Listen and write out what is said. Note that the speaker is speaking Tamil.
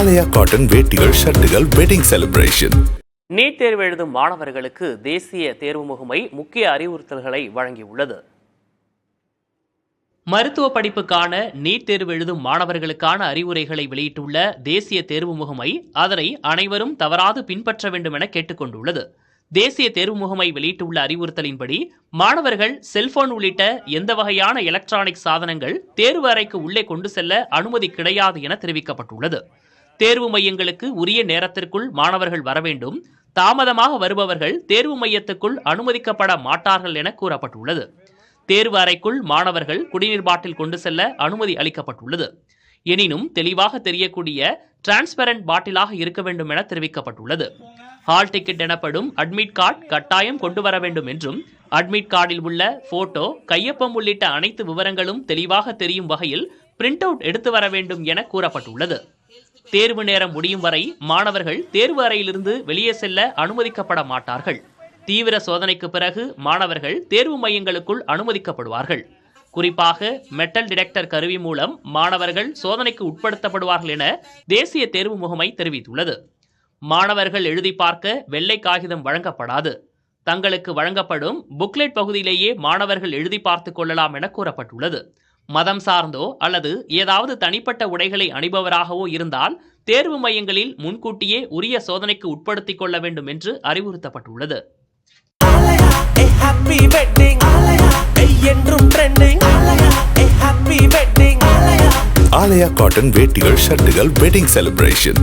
ஆலயா காட்டன் வேட்டிகள் ஷர்ட்டுகள் வெட்டிங் செலிப்ரேஷன். நீட் தேர்வு எழுதும் மாணவர்களுக்கு தேசிய தேர்வு முகமை முக்கிய அறிவுறுத்தல்களை வழங்கியுள்ளது. மருத்துவ படிப்புக்கான நீட் தேர்வு எழுதும் மாணவர்களுக்கான அறிவுரைகளை வெளியிட்டுள்ள தேசிய தேர்வு முகமை அதனை அனைவரும் தவறாது பின்பற்ற வேண்டும் என கேட்டுக்கொண்டுள்ளது. தேசிய தேர்வு முகமை வெளியிட்டுள்ள அறிவுறுத்தலின்படி மாணவர்கள் செல்போன் உள்ளிட்ட எந்த வகையான எலக்ட்ரானிக் சாதனங்கள் தேர்வு அறைக்கு உள்ளே கொண்டு செல்ல அனுமதி கிடையாது என தெரிவிக்கப்பட்டுள்ளது. தேர்வு மையங்களுக்கு உரிய நேரத்திற்குள் மாணவர்கள் வர வேண்டும். தாமதமாக வருபவர்கள் தேர்வு மையத்துக்குள் அனுமதிக்கப்பட மாட்டார்கள் என கூறப்பட்டுள்ளது. தேர்வு அறைக்குள் மாணவர்கள் குடிநீர் பாட்டில் கொண்டு செல்ல அனுமதி அளிக்கப்பட்டுள்ளது. எனினும் தெளிவாக தெரியக்கூடிய டிரான்ஸ்பரண்ட் பாட்டிலாக இருக்க வேண்டும் என தெரிவிக்கப்பட்டுள்ளது. ஹால் டிக்கெட் எனப்படும் அட்மிட் கார்டு கட்டாயம் கொண்டு வர வேண்டும் என்றும் அட்மிட் கார்டில் உள்ள போட்டோ, கையொப்பம் உள்ளிட்ட அனைத்து விவரங்களும் தெளிவாக தெரியும் வகையில் பிரிண்ட் அவுட் எடுத்து வர வேண்டும் என கூறப்பட்டுள்ளது. தேர்வு நேரம் முடியும் வரை மாணவர்கள் தேர்வு அறையிலிருந்து வெளியே செல்ல அனுமதிக்கப்பட மாட்டார்கள். தீவிர சோதனைக்கு பிறகு மாணவர்கள் தேர்வு மையங்களுக்குள் அனுமதிக்கப்படுவார்கள். குறிப்பாக மெட்டல் டிடெக்டர் கருவி மூலம் மாணவர்கள் சோதனைக்கு உட்படுத்தப்படுவார்கள் என தேசிய தேர்வு முகமை தெரிவித்துள்ளது. மாணவர்கள் எழுதி பார்க்க வெள்ளை காகிதம் வழங்கப்படாது. தங்களுக்கு வழங்கப்படும் புக்லெட் பகுதியிலேயே மாணவர்கள் எழுதி பார்த்துக் கொள்ளலாம் என கூறப்பட்டுள்ளது. மதம் சார்ந்தோ அல்லது ஏதாவது தனிப்பட்ட உடைகளை அணிபவராகவோ இருந்தால் தேர்வு மையங்களில் முன்கூட்டியே உரிய சோதனைக்கு உட்படுத்திக் கொள்ள வேண்டும் என்று அறிவுறுத்தப்பட்டுள்ளது. ஆலயா காட்டன் வேட்டிகள் ஷர்ட்டுகள் வெட்டிங் செலிப்ரேஷன்.